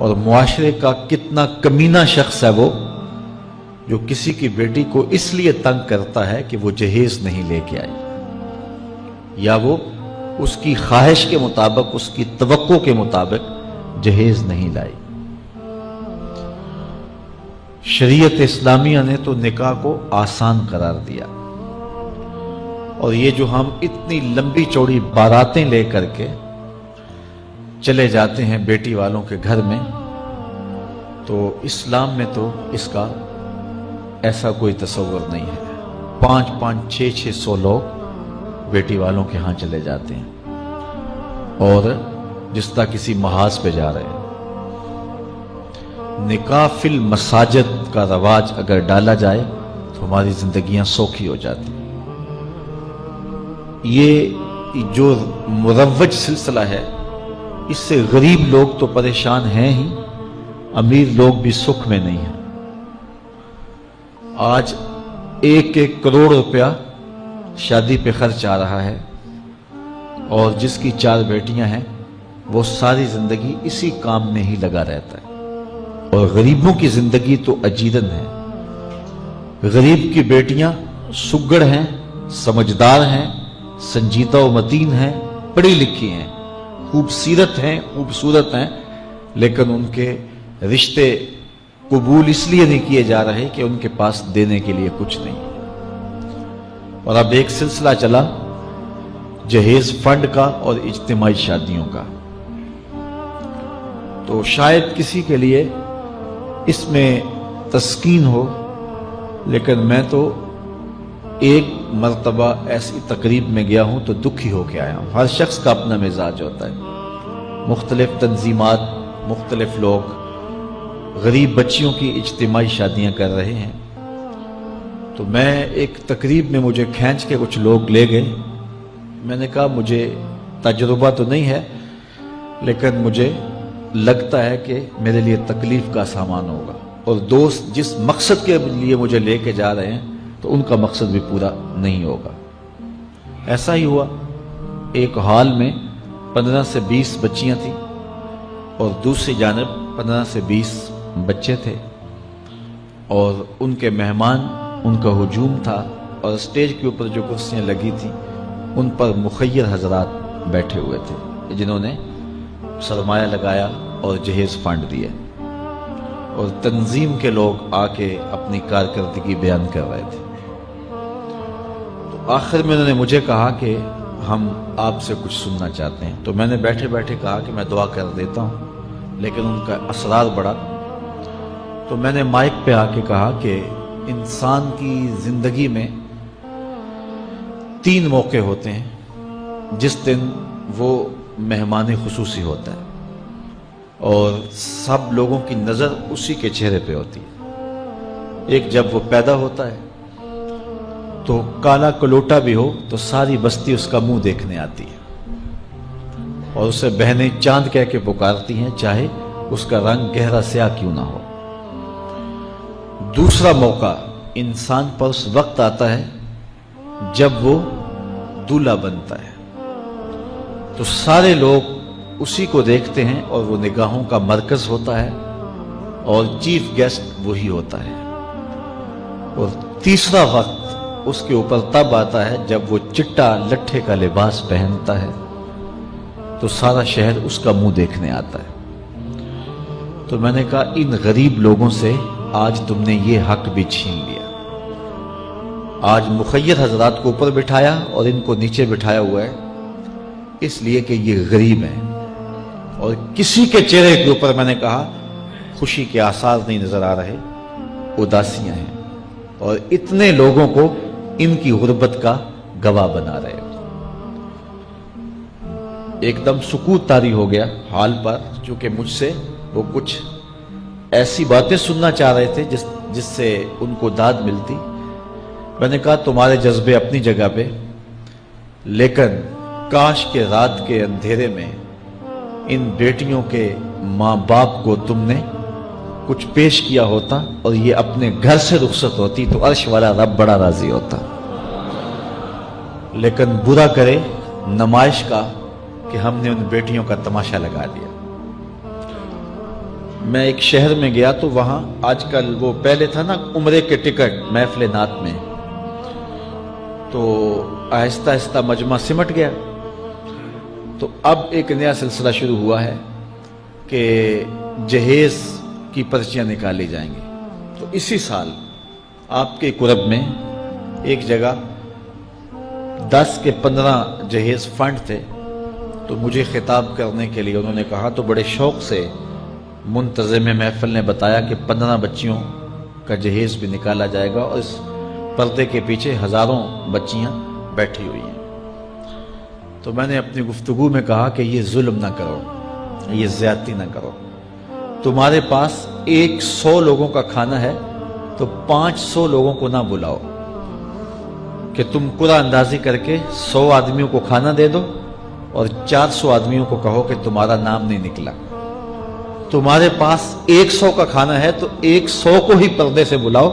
اور معاشرے کا کتنا کمینہ شخص ہے وہ جو کسی کی بیٹی کو اس لیے تنگ کرتا ہے کہ وہ جہیز نہیں لے کے آئی، یا وہ اس کی خواہش کے مطابق، اس کی توقع کے مطابق جہیز نہیں لائی۔ شریعت اسلامیہ نے تو نکاح کو آسان قرار دیا، اور یہ جو ہم اتنی لمبی چوڑی باراتیں لے کر کے چلے جاتے ہیں بیٹی والوں کے گھر میں، تو اسلام میں تو اس کا ایسا کوئی تصور نہیں ہے۔ 500 600 لوگ بیٹی والوں کے ہاں چلے جاتے ہیں اور جس طرح کسی محاذ پہ جا رہے ہیں۔ نکاح فی المساجد کا رواج اگر ڈالا جائے تو ہماری زندگیاں سوکھی ہو جاتی ہیں۔ یہ جو مروج سلسلہ ہے، اس سے غریب لوگ تو پریشان ہیں ہی، امیر لوگ بھی سکھ میں نہیں ہیں۔ آج 1 کروڑ روپیہ شادی پہ خرچ آ رہا ہے، اور جس کی 4 بیٹیاں ہیں وہ ساری زندگی اسی کام میں ہی لگا رہتا ہے۔ اور غریبوں کی زندگی تو اجیرن ہے۔ غریب کی بیٹیاں سگڑ ہیں، سمجھدار ہیں، سنجیدہ و متین ہیں، پڑھی لکھی ہیں، خوبصورت ہیں، خوبصورت ہیں، لیکن ان کے رشتے قبول اس لیے نہیں کیے جا رہے کہ ان کے پاس دینے کے لیے کچھ نہیں۔ اور اب ایک سلسلہ چلا جہیز فنڈ کا اور اجتماعی شادیوں کا، تو شاید کسی کے لیے اس میں تسکین ہو، لیکن میں تو ایک مرتبہ ایسی تقریب میں گیا ہوں تو دکھی ہو کے آیا ہوں۔ ہر شخص کا اپنا مزاج ہوتا ہے، مختلف تنظیمات، مختلف لوگ غریب بچیوں کی اجتماعی شادیاں کر رہے ہیں، تو میں ایک تقریب میں مجھے کھینچ کے کچھ لوگ لے گئے۔ میں نے کہا مجھے تجربہ تو نہیں ہے، لیکن مجھے لگتا ہے کہ میرے لیے تکلیف کا سامان ہوگا، اور دوست جس مقصد کے لیے مجھے لے کے جا رہے ہیں تو ان کا مقصد بھی پورا نہیں ہوگا۔ ایسا ہی ہوا، ایک ہال میں 15 سے 20 بچیاں تھیں، اور دوسری جانب 15 سے 20 بچے تھے، اور ان کے مہمان، ان کا ہجوم تھا، اور اسٹیج کے اوپر جو کرسیاں لگی تھیں ان پر مخیر حضرات بیٹھے ہوئے تھے جنہوں نے سرمایہ لگایا اور جہیز فنڈ دیے، اور تنظیم کے لوگ آ کے اپنی کارکردگی بیان کر رہے تھے۔ تو آخر میں انہوں نے مجھے کہا کہ ہم آپ سے کچھ سننا چاہتے ہیں، تو میں نے بیٹھے بیٹھے کہا کہ میں دعا کر دیتا ہوں، لیکن ان کا اصرار بڑھا، تو میں نے مائک پہ آ کے کہا کہ انسان کی زندگی میں 3 موقع ہوتے ہیں جس دن وہ مہمان خصوصی ہوتا ہے، اور سب لوگوں کی نظر اسی کے چہرے پہ ہوتی ہے۔ ایک جب وہ پیدا ہوتا ہے تو کالا کلوٹا بھی ہو تو ساری بستی اس کا منہ دیکھنے آتی ہے، اور اسے بہنیں چاند کہہ کے پکارتی ہیں، چاہے اس کا رنگ گہرا سیاہ کیوں نہ ہو۔ دوسرا موقع انسان پر اس وقت آتا ہے جب وہ دولہا بنتا ہے، تو سارے لوگ اسی کو دیکھتے ہیں، اور وہ نگاہوں کا مرکز ہوتا ہے، اور چیف گیسٹ وہی ہوتا ہے۔ اور تیسرا وقت اس کے اوپر تب آتا ہے جب وہ چٹا لٹھے کا لباس پہنتا ہے، تو سارا شہر اس کا منہ دیکھنے آتا ہے۔ تو میں نے کہا ان غریب لوگوں سے آج تم نے یہ حق بھی چھین لیا۔ آج مخیر حضرات کو اوپر بٹھایا اور ان کو نیچے بٹھایا ہوا ہے، اس لیے کہ یہ غریب ہیں، اور کسی کے چہرے کے اوپر میں نے کہا خوشی کے آثار نہیں نظر آ رہے، اداسیاں ہیں، اور اتنے لوگوں کو ان کی غربت کا گواہ بنا رہے ہو۔ ایک دم سکوت طاری ہو گیا حال پر، چونکہ مجھ سے وہ کچھ ایسی باتیں سننا چاہ رہے تھے جس سے ان کو داد ملتی۔ میں نے کہا تمہارے جذبے اپنی جگہ پہ، لیکن کاش کے رات کے اندھیرے میں ان بیٹیوں کے ماں باپ کو تم نے کچھ پیش کیا ہوتا اور یہ اپنے گھر سے رخصت ہوتی تو عرش والا رب بڑا راضی ہوتا۔ لیکن برا کرے نمائش کا کہ ہم نے ان بیٹیوں کا تماشا لگا دیا۔ میں ایک شہر میں گیا تو وہاں آج کل وہ پہلے تھا نا عمرے کے ٹکٹ محفل نعت میں، تو آہستہ آہستہ مجمع سمٹ گیا، تو اب ایک نیا سلسلہ شروع ہوا ہے کہ جہیز کی پرچیاں نکالی جائیں گی۔ تو اسی سال آپ کے قرب میں ایک جگہ 10 کے 15 جہیز فنڈ تھے، تو مجھے خطاب کرنے کے لیے انہوں نے کہا، تو بڑے شوق سے منتظم محفل نے بتایا کہ 15 بچیوں کا جہیز بھی نکالا جائے گا، اور اس پردے کے پیچھے ہزاروں بچیاں بیٹھی ہوئی ہیں۔ تو میں نے اپنی گفتگو میں کہا کہ یہ ظلم نہ کرو، یہ زیادتی نہ کرو، تمہارے پاس 100 لوگوں کا کھانا ہے تو 500 لوگوں کو نہ بلاؤ کہ تم قرعہ اندازی کر کے 100 آدمیوں کو کھانا دے دو اور 400 آدمیوں کو کہو کہ تمہارا نام نہیں نکلا۔ تمہارے پاس 100 کا کھانا ہے تو 100 کو ہی پردے سے بلاؤ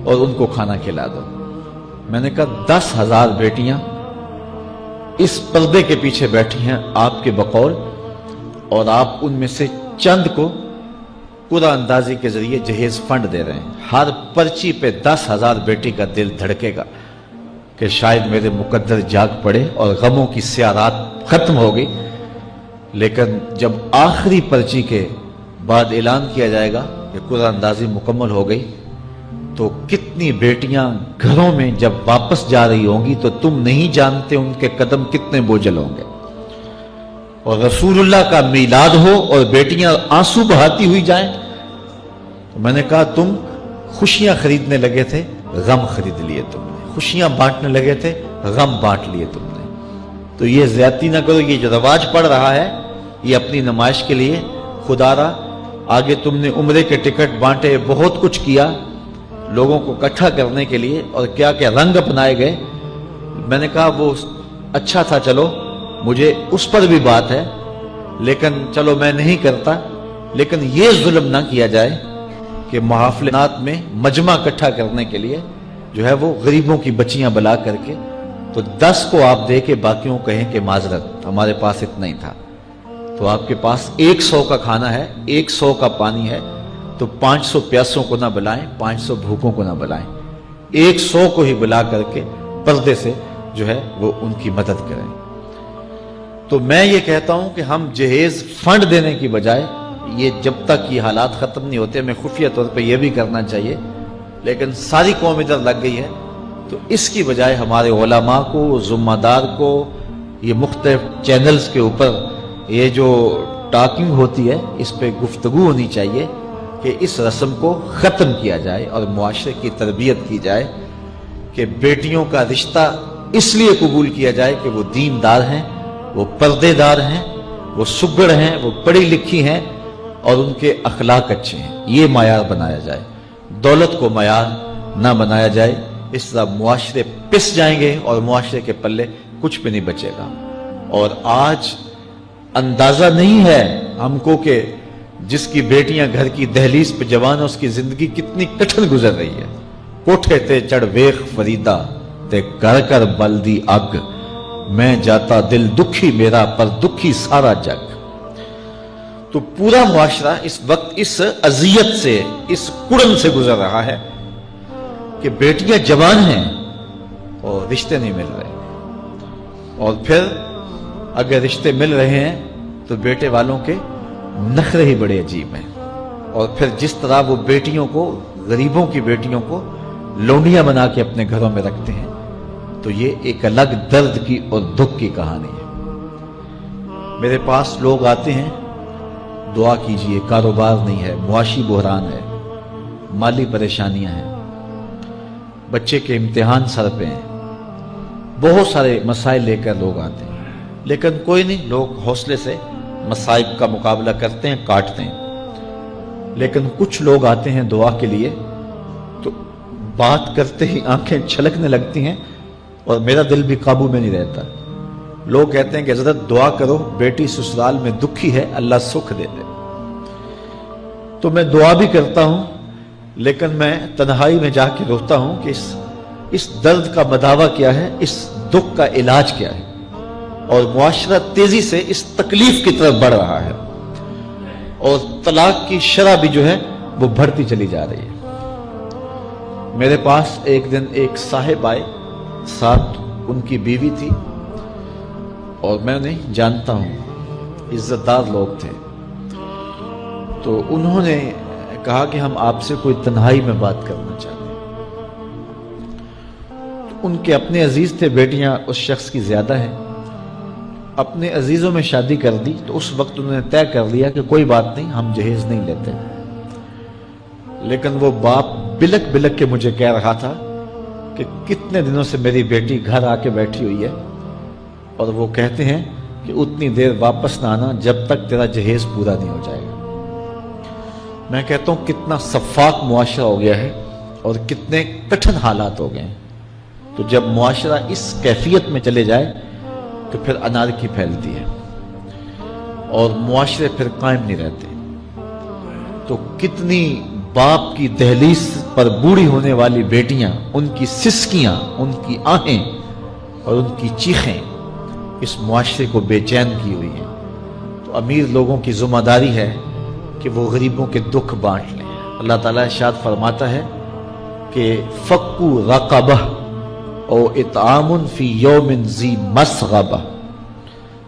اور ان کو کھانا کھلا دو۔ میں نے کہا 10,000 بیٹیاں اس پردے کے پیچھے بیٹھی ہیں آپ کے بقول، اور آپ ان میں سے چند کو قرعہ اندازی کے ذریعے جہیز فنڈ دے رہے ہیں۔ ہر پرچی پہ 10,000 بیٹی کا دل دھڑکے گا کہ شاید میرے مقدر جاگ پڑے اور غموں کی سیاہ رات ختم ہو گئی، لیکن جب آخری پرچی کے بعد اعلان کیا جائے گا کہ قرعہ اندازی مکمل ہو گئی، تو کتنی بیٹیاں گھروں میں جب واپس جا رہی ہوں گی تو تم نہیں جانتے ان کے قدم کتنے بوجھل ہوں گے۔ اور رسول اللہ کا میلاد ہو اور بیٹیاں آنسو بہاتی ہوئی جائیں، تو میں نے کہا تم خوشیاں خریدنے لگے تھے، غم خرید لیے تم نے، خوشیاں بانٹنے لگے تھے، غم بانٹ لیے تم نے۔ تو یہ زیادتی نہ کرو، یہ جو رواج پڑ رہا ہے یہ اپنی نمائش کے لیے، خدا را آگے تم نے عمرے کے ٹکٹ بانٹے، بہت کچھ کیا لوگوں کو اکٹھا کرنے کے لیے، اور کیا کیا رنگ اپنائے گئے۔ میں نے کہا وہ اچھا تھا، چلو مجھے اس پر بھی بات ہے، لیکن چلو میں نہیں کرتا، لیکن یہ ظلم نہ کیا جائے کہ محافلات میں مجمع اکٹھا کرنے کے لیے جو ہے وہ غریبوں کی بچیاں بلا کر کے تو 10 کو آپ دے کے باقیوں کہیں کہ معذرت ہمارے پاس اتنا ہی تھا۔ تو آپ کے پاس 100 کا کھانا ہے، 100 کا پانی ہے، تو 500 پیاسوں کو نہ بلائیں، 500 بھوکوں کو نہ بلائیں، 100 کو ہی بلا کر کے پردے سے جو ہے وہ ان کی مدد کریں۔ تو میں یہ کہتا ہوں کہ ہم جہیز فنڈ دینے کی بجائے، یہ جب تک یہ حالات ختم نہیں ہوتے، ہمیں خفیہ طور پہ یہ بھی کرنا چاہیے، لیکن ساری قوم ادھر لگ گئی ہے، تو اس کی بجائے ہمارے علماء کو، ذمہ دار کو، یہ مختلف چینلز کے اوپر یہ جو ٹاکنگ ہوتی ہے اس پہ گفتگو ہونی چاہیے کہ اس رسم کو ختم کیا جائے اور معاشرے کی تربیت کی جائے کہ بیٹیوں کا رشتہ اس لیے قبول کیا جائے کہ وہ دیندار ہیں، وہ پردے دار ہیں، وہ سگڑ ہیں، وہ پڑھی لکھی ہیں اور ان کے اخلاق اچھے ہیں، یہ معیار بنایا جائے، دولت کو معیار نہ بنایا جائے۔ اس طرح معاشرے پس جائیں گے اور معاشرے کے پلے کچھ بھی نہیں بچے گا۔ اور آج اندازہ نہیں ہے ہم کو کہ جس کی بیٹیاں گھر کی دہلیز پہ جوان ہے اس کی زندگی کتنی کٹھن گزر رہی ہے۔ کوٹھے تے چڑھ ویخ فریدا تے کر کر بلدی اگ، میں جاتا دل دکھی میرا پر دکھی سارا جگ۔ تو پورا معاشرہ اس وقت اس اذیت سے، اس کڑن سے گزر رہا ہے کہ بیٹیاں جوان ہیں اور رشتے نہیں مل رہے، اور پھر اگر رشتے مل رہے ہیں تو بیٹے والوں کے نخرے ہی بڑے عجیب ہیں، اور پھر جس طرح وہ بیٹیوں کو، غریبوں کی بیٹیوں کو لونڈیاں بنا کے اپنے گھروں میں رکھتے ہیں، تو یہ ایک الگ درد کی اور دکھ کی کہانی ہے۔ میرے پاس لوگ آتے ہیں، دعا کیجئے، کاروبار نہیں ہے، معاشی بحران ہے، مالی پریشانیاں ہیں، بچے کے امتحان سر پہ ہیں، بہت سارے مسائل لے کر لوگ آتے ہیں، لیکن کوئی نہیں، لوگ حوصلے سے مصائب کا مقابلہ کرتے ہیں، کاٹتے ہیں۔ لیکن کچھ لوگ آتے ہیں دعا کے لیے تو بات کرتے ہی آنکھیں چھلکنے لگتی ہیں اور میرا دل بھی قابو میں نہیں رہتا۔ لوگ کہتے ہیں کہ حضرت دعا کرو، بیٹی سسرال میں دکھی ہے، اللہ سکھ دے دے۔ تو میں دعا بھی کرتا ہوں، لیکن میں تنہائی میں جا کے روتا ہوں کہ اس درد کا مداوع کیا ہے، اس دکھ کا علاج کیا ہے، اور معاشرہ تیزی سے اس تکلیف کی طرف بڑھ رہا ہے۔ اور طلاق کی شرح بھی جو ہے وہ بڑھتی چلی جا رہی ہے۔ میرے پاس ایک دن ایک صاحب آئے، ساتھ ان کی بیوی تھی، اور میں انہیں جانتا ہوں، عزت دار لوگ تھے۔ تو انہوں نے کہا کہ ہم آپ سے کوئی تنہائی میں بات کرنا چاہتے ہیں۔ ان کے اپنے عزیز تھے، بیٹیاں اس شخص کی زیادہ ہیں، اپنے عزیزوں میں شادی کر دی، تو اس وقت انہوں نے طے کر لیا کہ کوئی بات نہیں، ہم جہیز نہیں لیتے۔ لیکن وہ باپ بلک بلک کے مجھے کہہ رہا تھا کہ کتنے دنوں سے میری بیٹی گھر آ کے بیٹھی ہوئی ہے، اور وہ کہتے ہیں کہ اتنی دیر واپس نہ آنا جب تک تیرا جہیز پورا نہیں ہو جائے گا۔ میں کہتا ہوں کتنا صفاق معاشرہ ہو گیا ہے اور کتنے کٹھن حالات ہو گئے ہیں۔ تو جب معاشرہ اس کیفیت میں چلے جائے تو پھر انارکی پھیلتی ہے اور معاشرے پھر قائم نہیں رہتے۔ تو کتنی باپ کی دہلیز پر بوڑھی ہونے والی بیٹیاں، ان کی سسکیاں، ان کی آہیں اور ان کی چیخیں اس معاشرے کو بے چین کی ہوئی ہیں۔ تو امیر لوگوں کی ذمہ داری ہے کہ وہ غریبوں کے دکھ بانٹ لیں۔ اللہ تعالیٰ ارشاد فرماتا ہے کہ فکو رقبہ او اطعام فی یوم ذی مسغبہ،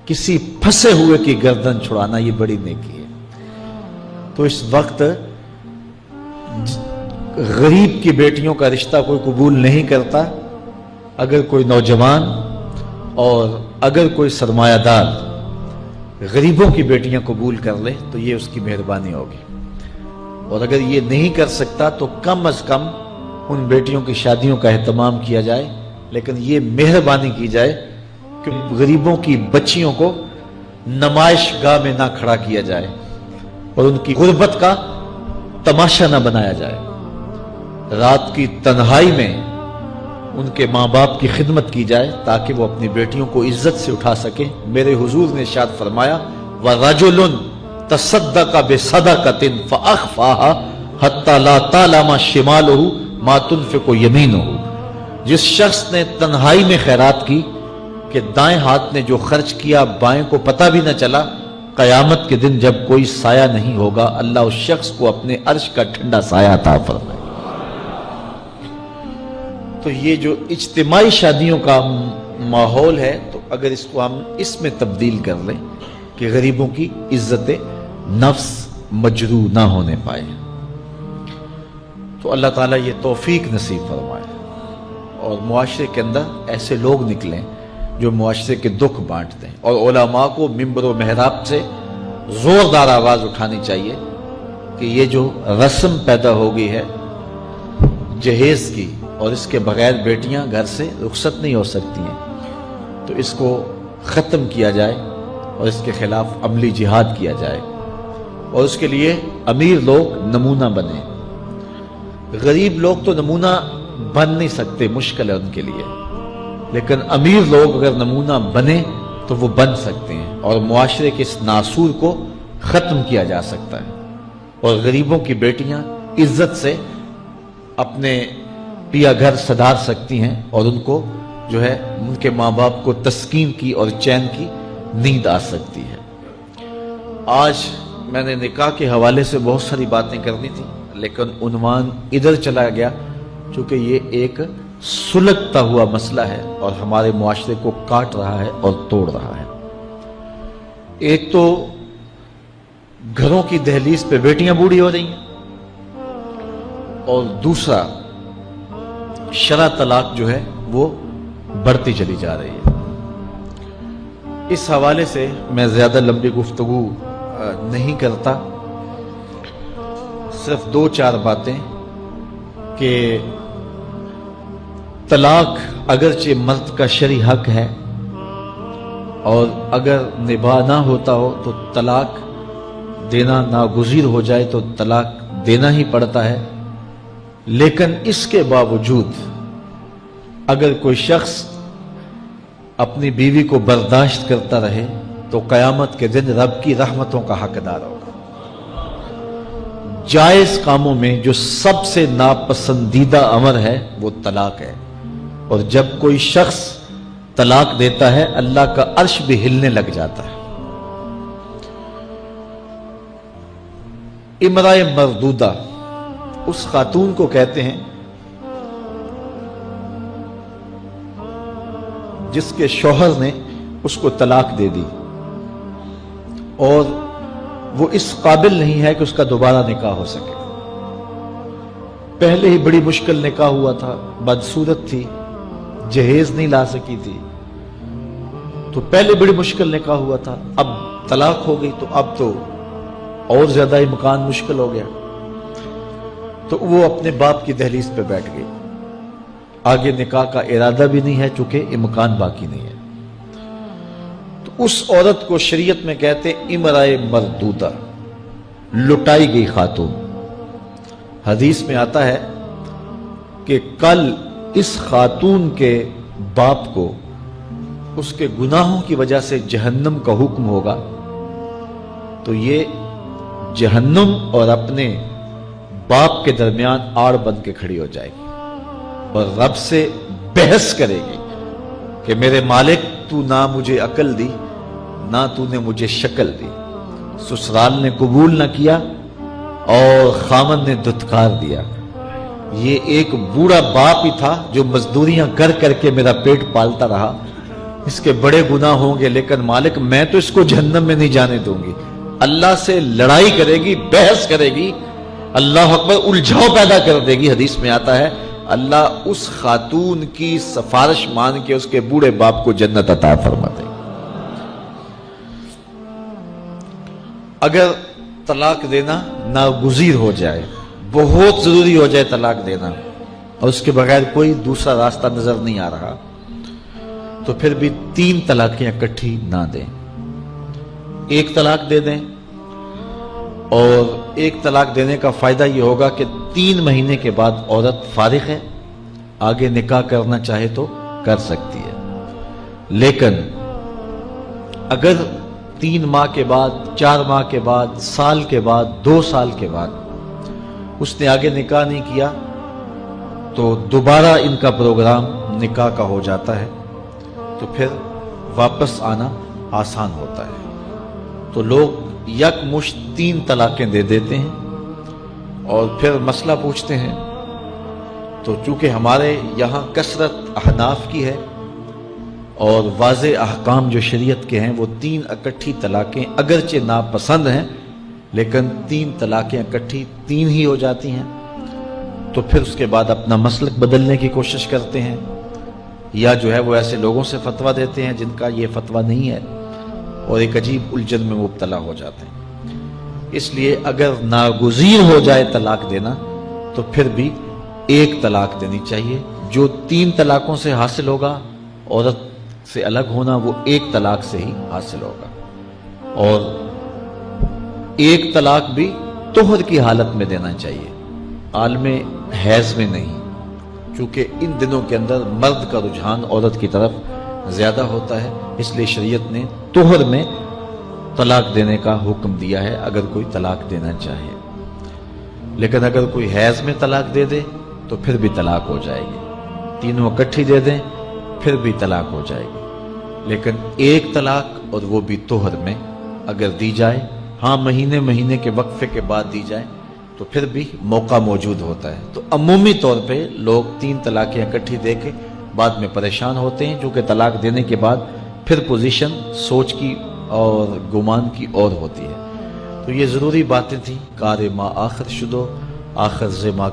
کسی پھنسے ہوئے کی گردن چھڑانا یہ بڑی نیکی ہے۔ تو اس وقت غریب کی بیٹیوں کا رشتہ کوئی قبول نہیں کرتا۔ اگر کوئی نوجوان اور اگر کوئی سرمایہ دار غریبوں کی بیٹیاں قبول کر لے تو یہ اس کی مہربانی ہوگی، اور اگر یہ نہیں کر سکتا تو کم از کم ان بیٹیوں کی شادیوں کا اہتمام کیا جائے، لیکن یہ مہربانی کی جائے کہ غریبوں کی بچیوں کو نمائش گاہ میں نہ کھڑا کیا جائے اور ان کی غربت کا تماشا نہ بنایا جائے۔ رات کی تنہائی میں ان کے ماں باپ کی خدمت کی جائے تاکہ وہ اپنی بیٹیوں کو عزت سے اٹھا سکیں۔ میرے حضور نے ارشاد فرمایا وَرَجُلٌ تَصَدَّقَ بِصَدَقَةٍ فَأَخْفَاهَا حَتَّى لَا تَعْلَمَ شِمَالُهُ مَا تُنْفِقُ يَمِينُهُ، جس شخص نے تنہائی میں خیرات کی کہ دائیں ہاتھ نے جو خرچ کیا بائیں کو پتہ بھی نہ چلا، قیامت کے دن جب کوئی سایہ نہیں ہوگا اللہ اس شخص کو اپنے عرش کا ٹھنڈا سایہ عطا فرمائے۔ تو یہ جو اجتماعی شادیوں کا ماحول ہے، تو اگر اس کو ہم اس میں تبدیل کر لیں کہ غریبوں کی عزت نفس مجروح نہ ہونے پائے، تو اللہ تعالیٰ یہ توفیق نصیب فرمائے اور معاشرے کے اندر ایسے لوگ نکلیں جو معاشرے کے دکھ بانٹتے ہیں۔ اور علماء کو منبر و محراب سے زوردار آواز اٹھانی چاہیے کہ یہ جو رسم پیدا ہو گئی ہے جہیز کی، اور اس کے بغیر بیٹیاں گھر سے رخصت نہیں ہو سکتی ہیں، تو اس کو ختم کیا جائے اور اس کے خلاف عملی جہاد کیا جائے، اور اس کے لیے امیر لوگ نمونہ بنیں۔ غریب لوگ تو نمونہ بن نہیں سکتے، مشکل ہے ان کے لیے، لیکن امیر لوگ اگر نمونہ بنے تو وہ بن سکتے ہیں اور معاشرے کے اس ناسور کو ختم کیا جا سکتا ہے، اور غریبوں کی بیٹیاں عزت سے اپنے پیا گھر سدھار سکتی ہیں، اور ان کو جو ہے ان کے ماں باپ کو تسکین کی اور چین کی نیند آ سکتی ہے۔ آج میں نے نکاح کے حوالے سے بہت ساری باتیں کرنی تھی، لیکن عنوان ادھر چلا گیا چونکہ یہ ایک سلگتا ہوا مسئلہ ہے اور ہمارے معاشرے کو کاٹ رہا ہے اور توڑ رہا ہے۔ ایک تو گھروں کی دہلیز پہ بیٹیاں بوڑھی ہو رہی ہیں، اور دوسرا شرع طلاق جو ہے وہ بڑھتی چلی جا رہی ہے۔ اس حوالے سے میں زیادہ لمبی گفتگو نہیں کرتا، صرف دو چار باتیں کہ طلاق اگرچہ مرد کا شرعی حق ہے، اور اگر نباہ نہ ہوتا ہو تو طلاق دینا ناگزیر ہو جائے تو طلاق دینا ہی پڑتا ہے، لیکن اس کے باوجود اگر کوئی شخص اپنی بیوی کو برداشت کرتا رہے تو قیامت کے دن رب کی رحمتوں کا حقدار ہوگا۔ جائز کاموں میں جو سب سے ناپسندیدہ امر ہے وہ طلاق ہے، اور جب کوئی شخص طلاق دیتا ہے اللہ کا عرش بھی ہلنے لگ جاتا ہے۔ امرأہ مردودہ اس خاتون کو کہتے ہیں جس کے شوہر نے اس کو طلاق دے دی اور وہ اس قابل نہیں ہے کہ اس کا دوبارہ نکاح ہو سکے. پہلے ہی بڑی مشکل نکاح ہوا تھا، بدصورت تھی، جہیز نہیں لا سکی تھی، تو پہلے بڑی مشکل نکاح ہوا تھا، اب طلاق ہو گئی تو اب تو اور زیادہ امکان مشکل ہو گیا. تو وہ اپنے باپ کی دہلیز پہ بیٹھ گئی. آگے نکاح کا ارادہ بھی نہیں ہے چونکہ امکان باقی نہیں ہے. تو اس عورت کو شریعت میں کہتے امرأہ مردودہ، لٹائی گئی خاتون. حدیث میں آتا ہے کہ کل اس خاتون کے باپ کو اس کے گناہوں کی وجہ سے جہنم کا حکم ہوگا تو یہ جہنم اور اپنے باپ کے درمیان آڑ بن کے کھڑی ہو جائے گی اور رب سے بحث کرے گی کہ میرے مالک تو نہ مجھے عقل دی نہ تو نے مجھے شکل دی. سسرال نے قبول نہ کیا اور خامن نے دھتکار دیا. یہ ایک بوڑھا باپ ہی تھا جو مزدوریاں کر کر کے میرا پیٹ پالتا رہا. اس کے بڑے گناہ ہوں گے لیکن مالک میں تو اس کو جہنم میں نہیں جانے دوں گی. اللہ سے لڑائی کرے گی، بحث کرے گی، اللہ اکبر، الجھاؤ پیدا کر دے گی. حدیث میں آتا ہے اللہ اس خاتون کی سفارش مان کے اس کے بوڑھے باپ کو جنت عطا فرما دے. اگر طلاق دینا ناگزیر ہو جائے، بہت ضروری ہو جائے طلاق دینا اور اس کے بغیر کوئی دوسرا راستہ نظر نہیں آ رہا تو پھر بھی 3 طلاقیں اکٹھی نہ دیں. 1 طلاق دے دیں اور 1 طلاق دینے کا فائدہ یہ ہوگا کہ 3 مہینے کے بعد عورت فارغ ہے، آگے نکاح کرنا چاہے تو کر سکتی ہے. لیکن اگر 3 ماہ کے بعد، 4 ماہ کے بعد، سال کے بعد، 2 سال کے بعد اس نے آگے نکاح نہیں کیا تو دوبارہ ان کا پروگرام نکاح کا ہو جاتا ہے تو پھر واپس آنا آسان ہوتا ہے. تو لوگ یکمشت 3 طلاقیں دے دیتے ہیں اور پھر مسئلہ پوچھتے ہیں. تو چونکہ ہمارے یہاں کثرت احناف کی ہے اور واضح احکام جو شریعت کے ہیں وہ 3 اکٹھی طلاقیں اگرچہ ناپسند ہیں لیکن 3 طلاقیں اکٹھی 3 ہی ہو جاتی ہیں. تو پھر اس کے بعد اپنا مسلک بدلنے کی کوشش کرتے ہیں یا جو ہے وہ ایسے لوگوں سے فتویٰ دیتے ہیں جن کا یہ فتویٰ نہیں ہے اور ایک عجیب الجھن میں مبتلا ہو جاتے ہیں. اس لیے اگر ناگزیر ہو جائے طلاق دینا تو پھر بھی 1 طلاق دینی چاہیے. جو 3 طلاقوں سے حاصل ہوگا، عورت سے الگ ہونا، وہ 1 طلاق سے ہی حاصل ہوگا. اور 1 طلاق بھی طہر کی حالت میں دینا چاہیے، عالم حیض میں نہیں، چونکہ ان دنوں کے اندر مرد کا رجحان عورت کی طرف زیادہ ہوتا ہے. اس لیے شریعت نے طہر میں طلاق دینے کا حکم دیا ہے اگر کوئی طلاق دینا چاہے. لیکن اگر کوئی حیض میں طلاق دے دے تو پھر بھی طلاق ہو جائے گی. 3 اکٹھی دے دیں پھر بھی طلاق ہو جائے گی. لیکن 1 طلاق اور وہ بھی طہر میں اگر دی جائے، ہاں مہینے کے وقفے کے بعد دی جائے تو پھر بھی موقع موجود ہوتا ہے. تو عمومی طور پہ لوگ 3 طلاقیں اکٹھی دے کے بعد میں پریشان ہوتے ہیں کیونکہ طلاق دینے کے بعد پھر پوزیشن سوچ کی اور گمان کی اور ہوتی ہے. تو یہ ضروری باتیں تھیں. کار ما آخر شدو آخر زما